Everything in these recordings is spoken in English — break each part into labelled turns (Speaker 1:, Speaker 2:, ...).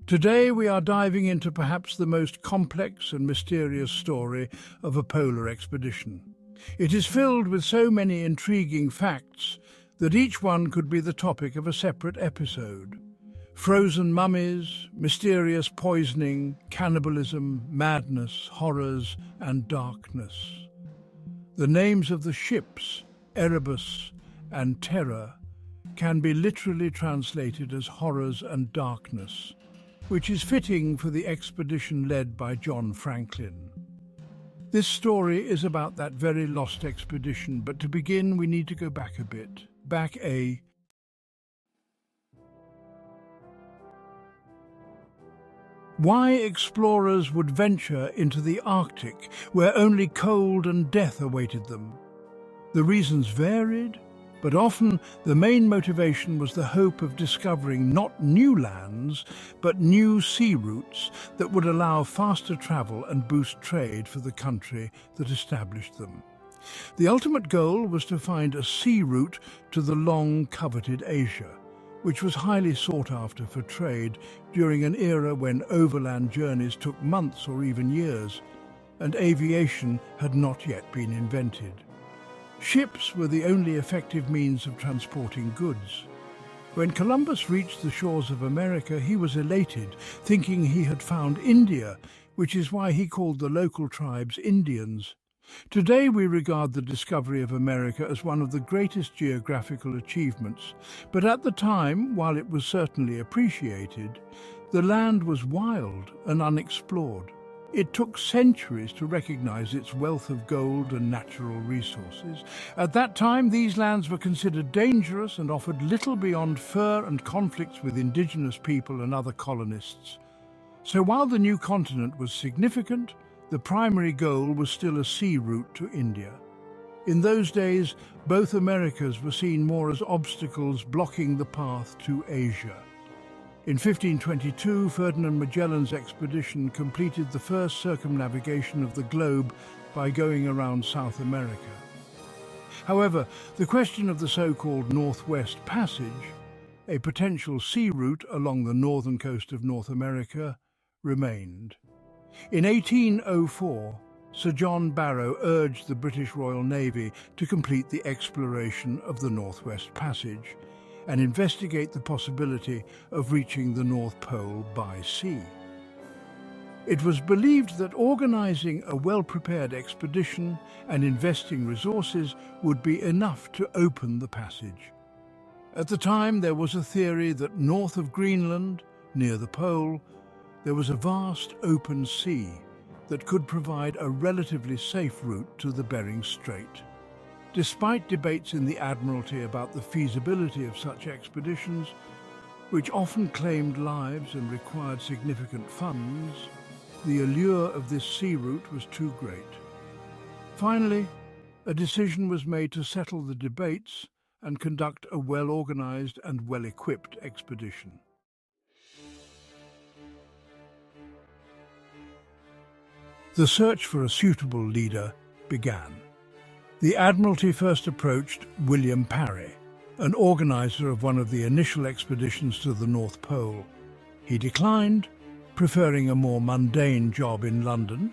Speaker 1: Today we are diving into perhaps the most complex and mysterious story of a polar expedition. It is filled with so many intriguing facts that each one could be the topic of a separate episode. Frozen mummies, mysterious poisoning, cannibalism, madness, horrors, and darkness. The names of the ships, Erebus and Terror, can be literally translated as horrors and darkness, which is fitting for the expedition led by John Franklin. This story is about that very lost expedition, but to begin we need to go back a bit. Why explorers would venture into the Arctic, where only cold and death awaited them. The reasons varied, but often the main motivation was the hope of discovering not new lands, but new sea routes that would allow faster travel and boost trade for the country that established them. The ultimate goal was to find a sea route to the long-coveted Asia, which was highly sought after for trade during an era when overland journeys took months or even years, and aviation had not yet been invented. Ships were the only effective means of transporting goods. When Columbus reached the shores of America, he was elated, thinking he had found India, which is why he called the local tribes Indians. Today we regard the discovery of America as one of the greatest geographical achievements, but at the time, while it was certainly appreciated, the land was wild and unexplored. It took centuries to recognize its wealth of gold and natural resources. At that time, these lands were considered dangerous and offered little beyond fur and conflicts with indigenous people and other colonists. So while the new continent was significant, the primary goal was still a sea route to India. In those days, both Americas were seen more as obstacles blocking the path to Asia. In 1522, Ferdinand Magellan's expedition completed the first circumnavigation of the globe by going around South America. However, the question of the so-called Northwest Passage, a potential sea route along the northern coast of North America, remained. In 1804, Sir John Barrow urged the British Royal Navy to complete the exploration of the Northwest Passage and investigate the possibility of reaching the North Pole by sea. It was believed that organizing a well-prepared expedition and investing resources would be enough to open the passage. At the time, there was a theory that north of Greenland, near the pole, there was a vast open sea that could provide a relatively safe route to the Bering Strait. Despite debates in the Admiralty about the feasibility of such expeditions, which often claimed lives and required significant funds, the allure of this sea route was too great. Finally, a decision was made to settle the debates and conduct a well-organized and well-equipped expedition. The search for a suitable leader began. The Admiralty first approached William Parry, an organizer of one of the initial expeditions to the North Pole. He declined, preferring a more mundane job in London.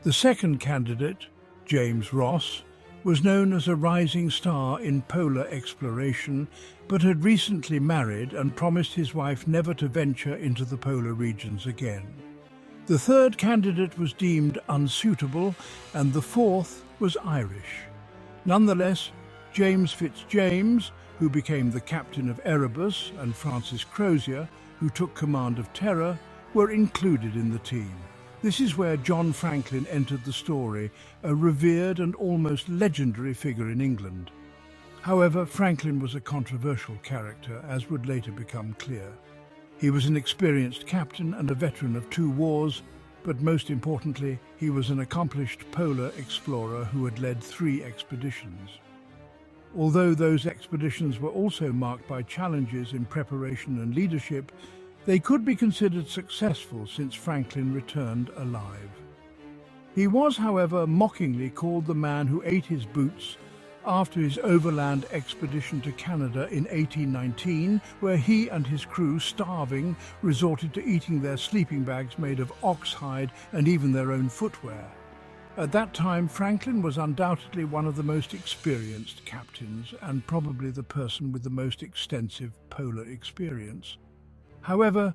Speaker 1: The second candidate, James Ross, was known as a rising star in polar exploration, but had recently married and promised his wife never to venture into the polar regions again. The third candidate was deemed unsuitable, and the fourth was Irish. Nonetheless, James Fitzjames, who became the captain of Erebus, and Francis Crozier, who took command of Terror, were included in the team. This is where John Franklin entered the story, a revered and almost legendary figure in England. However, Franklin was a controversial character, as would later become clear. He was an experienced captain and a veteran of 2 wars, but most importantly, he was an accomplished polar explorer who had led 3 expeditions. Although those expeditions were also marked by challenges in preparation and leadership, they could be considered successful since Franklin returned alive. He was, however, mockingly called the man who ate his boots after his overland expedition to Canada in 1819, where he and his crew, starving, resorted to eating their sleeping bags made of ox hide and even their own footwear. At that time, Franklin was undoubtedly one of the most experienced captains and probably the person with the most extensive polar experience. However,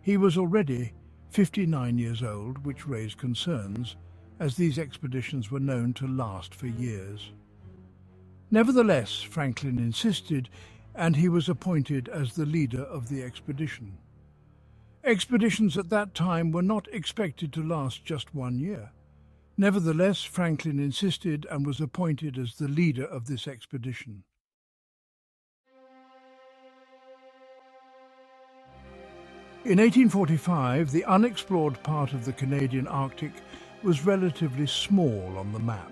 Speaker 1: he was already 59 years old, which raised concerns, as these expeditions were known to last for years. Nevertheless, Franklin insisted, and he was appointed as the leader of the expedition. Expeditions at that time were not expected to last just 1 year. Nevertheless, Franklin insisted and was appointed as the leader of this expedition. In 1845, the unexplored part of the Canadian Arctic was relatively small on the map.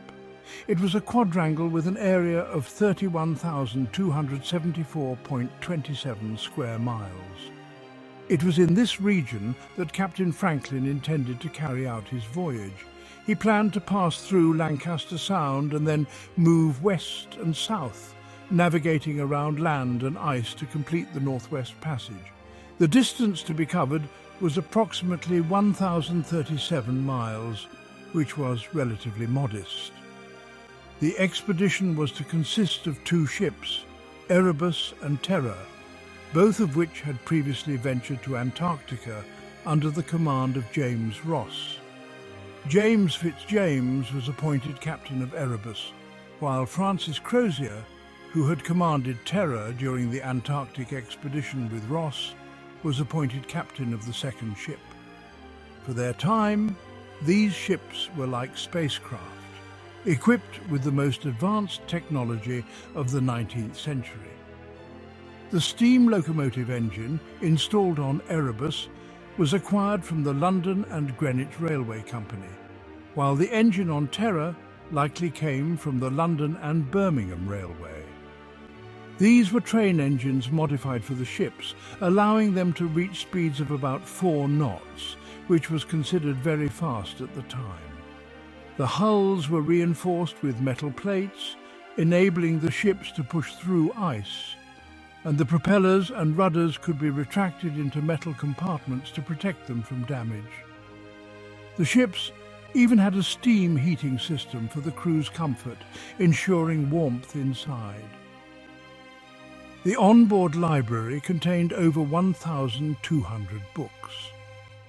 Speaker 1: It was a quadrangle with an area of 31,274.27 square miles. It was in this region that Captain Franklin intended to carry out his voyage. He planned to pass through Lancaster Sound and then move west and south, navigating around land and ice to complete the Northwest Passage. The distance to be covered was approximately 1,037 miles, which was relatively modest. The expedition was to consist of 2 ships, Erebus and Terror, both of which had previously ventured to Antarctica under the command of James Ross. James Fitzjames was appointed captain of Erebus, while Francis Crozier, who had commanded Terror during the Antarctic expedition with Ross, was appointed captain of the second ship. For their time, these ships were like spacecraft, equipped with the most advanced technology of the 19th century. The steam locomotive engine installed on Erebus was acquired from the London and Greenwich Railway Company, while the engine on Terror likely came from the London and Birmingham Railway. These were train engines modified for the ships, allowing them to reach speeds of about 4 knots, which was considered very fast at the time. The hulls were reinforced with metal plates, enabling the ships to push through ice, and the propellers and rudders could be retracted into metal compartments to protect them from damage. The ships even had a steam heating system for the crew's comfort, ensuring warmth inside. The onboard library contained over 1,200 books,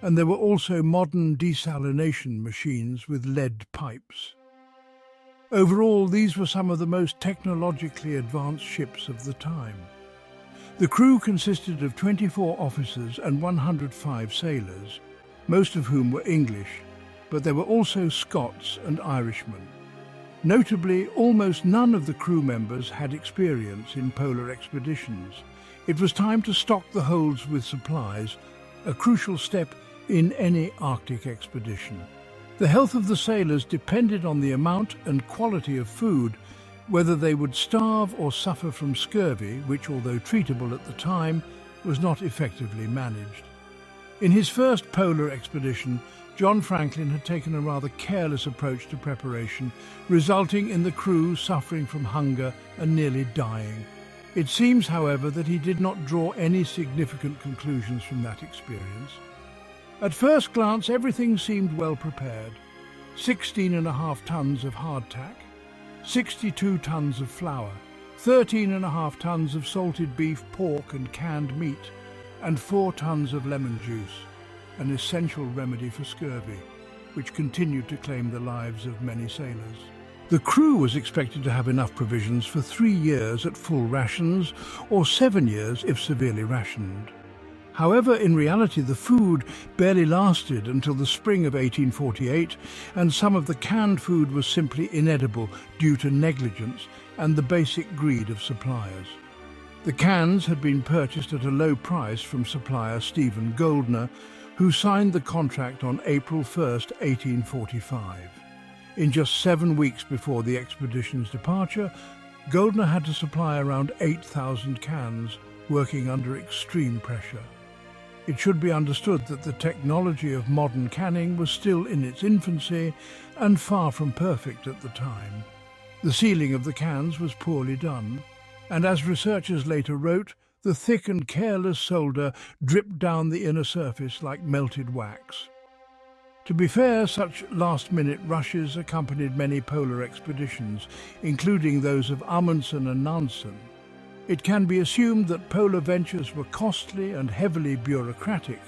Speaker 1: and there were also modern desalination machines with lead pipes. Overall, these were some of the most technologically advanced ships of the time. The crew consisted of 24 officers and 105 sailors, most of whom were English, but there were also Scots and Irishmen. Notably, almost none of the crew members had experience in polar expeditions. It was time to stock the holds with supplies, a crucial step in any Arctic expedition. The health of the sailors depended on the amount and quality of food, whether they would starve or suffer from scurvy, which, although treatable at the time, was not effectively managed. In his first polar expedition, John Franklin had taken a rather careless approach to preparation, resulting in the crew suffering from hunger and nearly dying. It seems, however, that he did not draw any significant conclusions from that experience. At first glance, everything seemed well prepared. 16.5 tons of hardtack, 62 tons of flour, 13.5 tons of salted beef, pork and canned meat, and 4 tons of lemon juice, an essential remedy for scurvy, which continued to claim the lives of many sailors. The crew was expected to have enough provisions for 3 years at full rations, or 7 years if severely rationed. However, in reality, the food barely lasted until the spring of 1848, and some of the canned food was simply inedible due to negligence and the basic greed of suppliers. The cans had been purchased at a low price from supplier Stephen Goldner, who signed the contract on April 1st, 1845. In just 7 weeks before the expedition's departure, Goldner had to supply around 8,000 cans, working under extreme pressure. It should be understood that the technology of modern canning was still in its infancy and far from perfect at the time. The sealing of the cans was poorly done, and as researchers later wrote, the thick and careless solder dripped down the inner surface like melted wax. To be fair, such last-minute rushes accompanied many polar expeditions, including those of Amundsen and Nansen. It can be assumed that polar ventures were costly and heavily bureaucratic,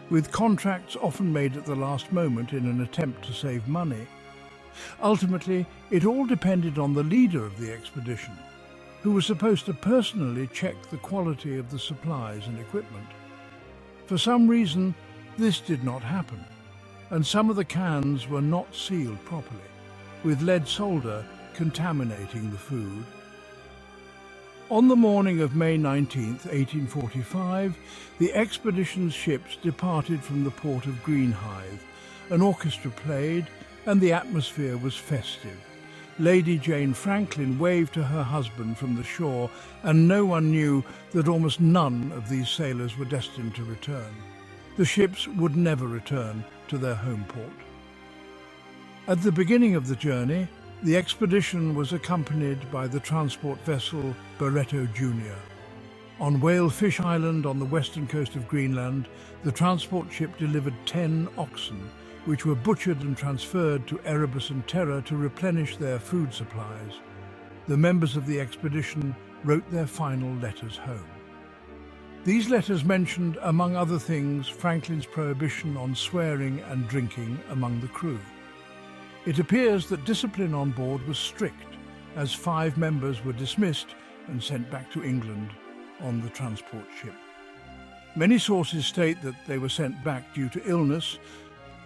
Speaker 1: with contracts often made at the last moment in an attempt to save money. Ultimately, it all depended on the leader of the expedition, who was supposed to personally check the quality of the supplies and equipment. For some reason, this did not happen, and some of the cans were not sealed properly, with lead solder contaminating the food. On the morning of May 19, 1845, the expedition's ships departed from the port of Greenhithe. An orchestra played, and the atmosphere was festive. Lady Jane Franklin waved to her husband from the shore, and no one knew that almost none of these sailors were destined to return. The ships would never return to their home port. At the beginning of the journey, the expedition was accompanied by the transport vessel Barretto Jr. On Whalefish Island on the western coast of Greenland, the transport ship delivered 10 oxen, which were butchered and transferred to Erebus and Terror to replenish their food supplies. The members of the expedition wrote their final letters home. These letters mentioned, among other things, Franklin's prohibition on swearing and drinking among the crew. It appears that discipline on board was strict, as 5 members were dismissed and sent back to England on the transport ship. Many sources state that they were sent back due to illness,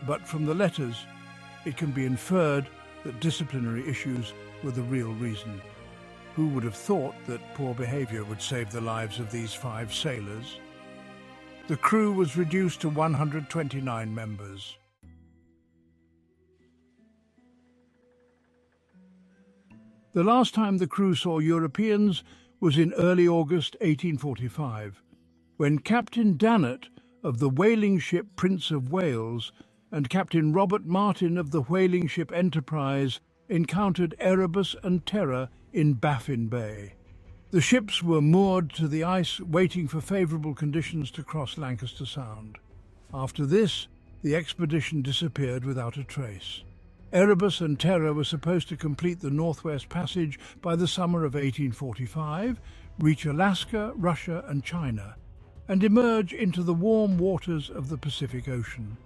Speaker 1: but from the letters, it can be inferred that disciplinary issues were the real reason. Who would have thought that poor behaviour would save the lives of these 5 sailors? The crew was reduced to 129 members. The last time the crew saw Europeans was in early August 1845, when Captain Dannett of the whaling ship Prince of Wales and Captain Robert Martin of the whaling ship Enterprise encountered Erebus and Terror in Baffin Bay. The ships were moored to the ice, waiting for favourable conditions to cross Lancaster Sound. After this, the expedition disappeared without a trace. Erebus and Terror were supposed to complete the Northwest Passage by the summer of 1845, reach Alaska, Russia and China, and emerge into the warm waters of the Pacific Ocean.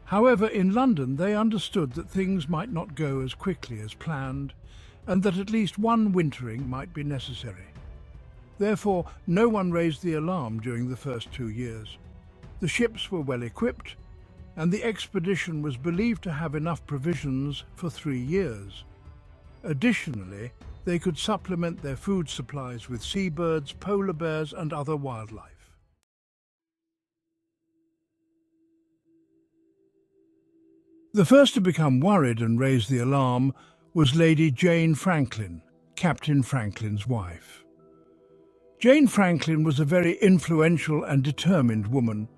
Speaker 1: However, in London they understood that things might not go as quickly as planned, and that at least one wintering might be necessary. Therefore, no one raised the alarm during the first 2 years. The ships were well equipped, and the expedition was believed to have enough provisions for 3 years. Additionally, they could supplement their food supplies with seabirds, polar bears, and other wildlife. The first to become worried and raise the alarm was Lady Jane Franklin, Captain Franklin's wife. Jane Franklin was a very influential and determined woman.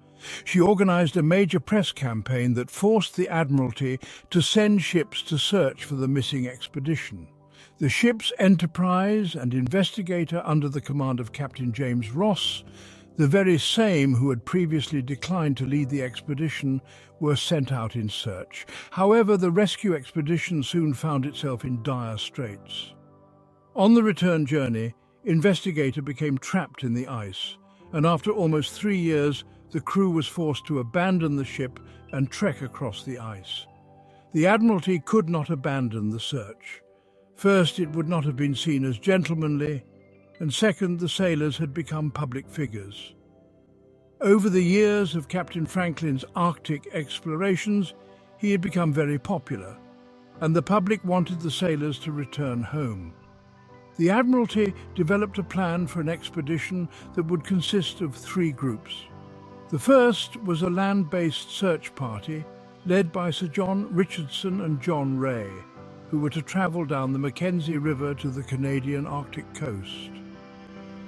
Speaker 1: She organised a major press campaign that forced the Admiralty to send ships to search for the missing expedition. The ships Enterprise and Investigator, under the command of Captain James Ross, the very same who had previously declined to lead the expedition, were sent out in search. However, the rescue expedition soon found itself in dire straits. On the return journey, Investigator became trapped in the ice, and after almost 3 years, the crew was forced to abandon the ship and trek across the ice. The Admiralty could not abandon the search. First, it would not have been seen as gentlemanly, and second, the sailors had become public figures. Over the years of Captain Franklin's Arctic explorations, he had become very popular, and the public wanted the sailors to return home. The Admiralty developed a plan for an expedition that would consist of 3 groups. The first was a land-based search party led by Sir John Richardson and John Rae, who were to travel down the Mackenzie River to the Canadian Arctic coast.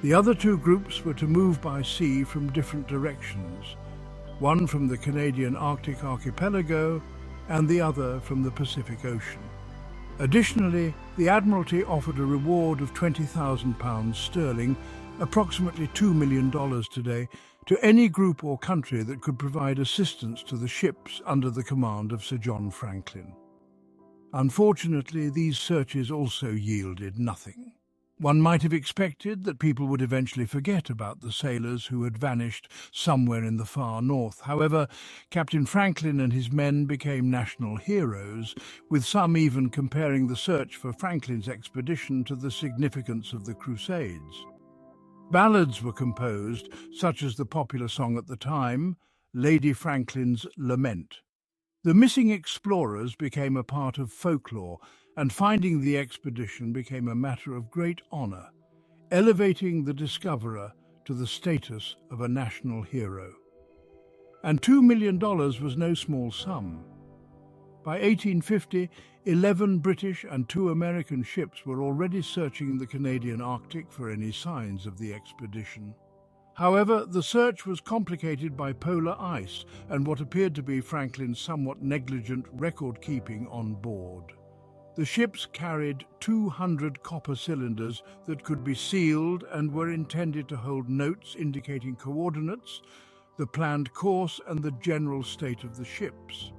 Speaker 1: The other 2 groups were to move by sea from different directions, one from the Canadian Arctic archipelago and the other from the Pacific Ocean. Additionally, the Admiralty offered a reward of £20,000 sterling, approximately $2 million today, to any group or country that could provide assistance to the ships under the command of Sir John Franklin. Unfortunately, these searches also yielded nothing. One might have expected that people would eventually forget about the sailors who had vanished somewhere in the far north. However, Captain Franklin and his men became national heroes, with some even comparing the search for Franklin's expedition to the significance of the Crusades. Ballads were composed, such as the popular song at the time, Lady Franklin's Lament. The missing explorers became a part of folklore, and finding the expedition became a matter of great honor, elevating the discoverer to the status of a national hero. And $2 million was no small sum. By 1850, 11 British and 2 American ships were already searching the Canadian Arctic for any signs of the expedition. However, the search was complicated by polar ice and what appeared to be Franklin's somewhat negligent record-keeping on board. The ships carried 200 copper cylinders that could be sealed and were intended to hold notes indicating coordinates, the planned course, and the general state of the ships.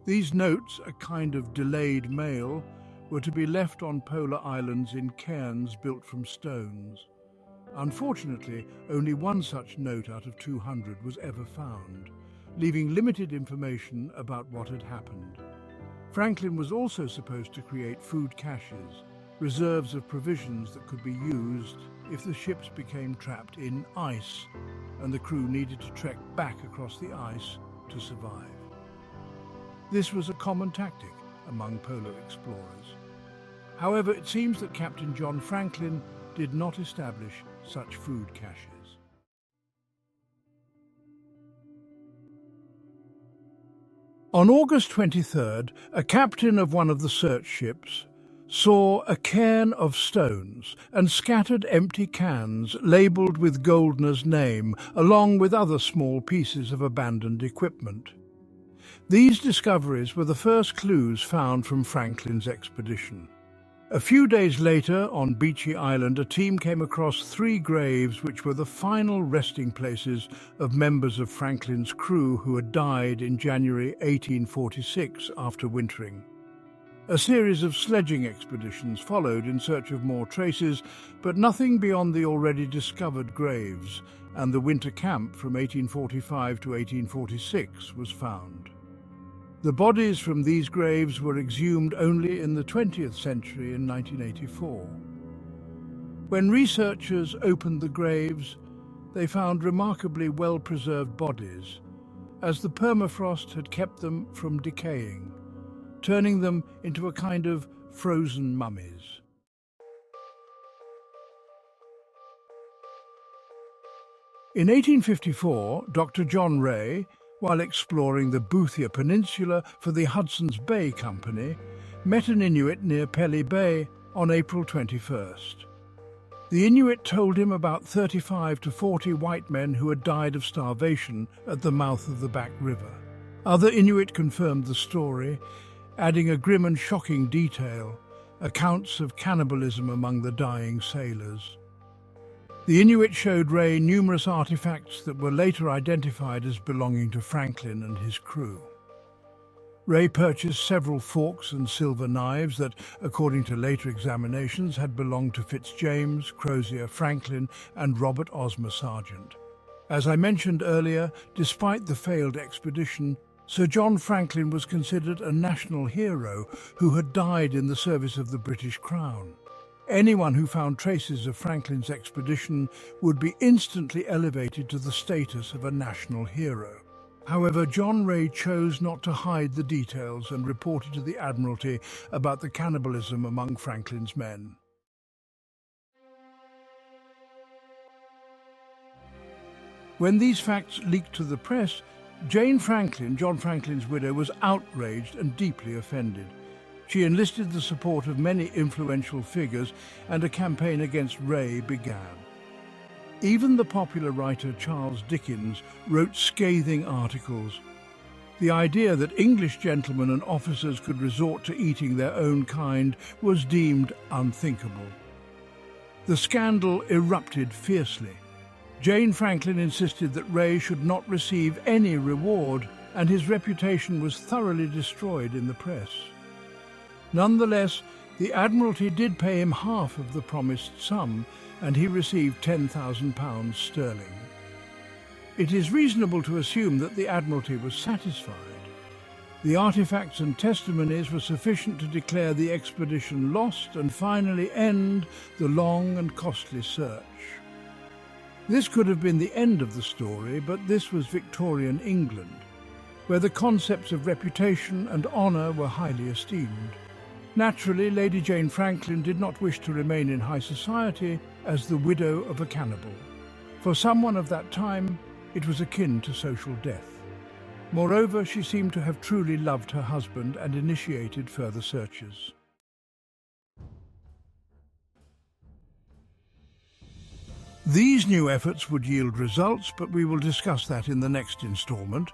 Speaker 1: These notes, a kind of delayed mail, were to be left on polar islands in cairns built from stones. Unfortunately, only one such note out of 200 was ever found, leaving limited information about what had happened. Franklin was also supposed to create food caches, reserves of provisions that could be used if the ships became trapped in ice and the crew needed to trek back across the ice to survive. This was a common tactic among polar explorers. However, it seems that Captain John Franklin did not establish such food caches. On August 23rd, a captain of one of the search ships saw a cairn of stones and scattered empty cans labelled with Goldner's name, along with other small pieces of abandoned equipment. These discoveries were the first clues found from Franklin's expedition. A few days later, on Beechey Island, a team came across 3 graves which were the final resting places of members of Franklin's crew who had died in January 1846 after wintering. A series of sledging expeditions followed in search of more traces, but nothing beyond the already discovered graves, and the winter camp from 1845 to 1846 was found. The bodies from these graves were exhumed only in the 20th century in 1984. When researchers opened the graves, they found remarkably well-preserved bodies, as the permafrost had kept them from decaying, turning them into a kind of frozen mummies. In 1854, Dr. John Ray, while exploring the Boothia Peninsula for the Hudson's Bay Company, met an Inuit near Pelly Bay on April 21st. The Inuit told him about 35 to 40 white men who had died of starvation at the mouth of the Back River. Other Inuit confirmed the story, adding a grim and shocking detail, accounts of cannibalism among the dying sailors. The Inuit showed Ray numerous artifacts that were later identified as belonging to Franklin and his crew. Ray purchased several forks and silver knives that, according to later examinations, had belonged to Fitzjames, Crozier, Franklin, and Robert Osmer Sargent. As I mentioned earlier, despite the failed expedition, Sir John Franklin was considered a national hero who had died in the service of the British Crown. Anyone who found traces of Franklin's expedition would be instantly elevated to the status of a national hero. However, John Ray chose not to hide the details and reported to the Admiralty about the cannibalism among Franklin's men. When these facts leaked to the press, Jane Franklin, John Franklin's widow, was outraged and deeply offended. She enlisted the support of many influential figures, and a campaign against Ray began. Even the popular writer Charles Dickens wrote scathing articles. The idea that English gentlemen and officers could resort to eating their own kind was deemed unthinkable. The scandal erupted fiercely. Jane Franklin insisted that Ray should not receive any reward, and his reputation was thoroughly destroyed in the press. Nonetheless, the Admiralty did pay him half of the promised sum, and he received £10,000 sterling. It is reasonable to assume that the Admiralty was satisfied. The artifacts and testimonies were sufficient to declare the expedition lost and finally end the long and costly search. This could have been the end of the story, but this was Victorian England, where the concepts of reputation and honour were highly esteemed. Naturally, Lady Jane Franklin did not wish to remain in high society as the widow of a cannibal. For someone of that time, it was akin to social death. Moreover, she seemed to have truly loved her husband and initiated further searches. These new efforts would yield results, but we will discuss that in the next installment,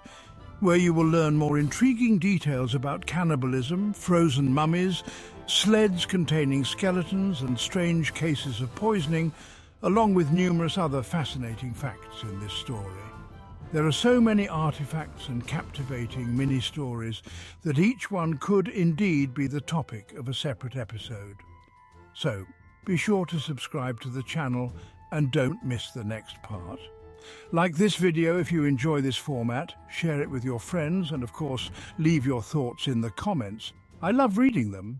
Speaker 1: where you will learn more intriguing details about cannibalism, frozen mummies, sleds containing skeletons and strange cases of poisoning, along with numerous other fascinating facts in this story. There are so many artifacts and captivating mini-stories that each one could indeed be the topic of a separate episode. So, be sure to subscribe to the channel and don't miss the next part. Like this video if you enjoy this format, share it with your friends, and of course, leave your thoughts in the comments. I love reading them.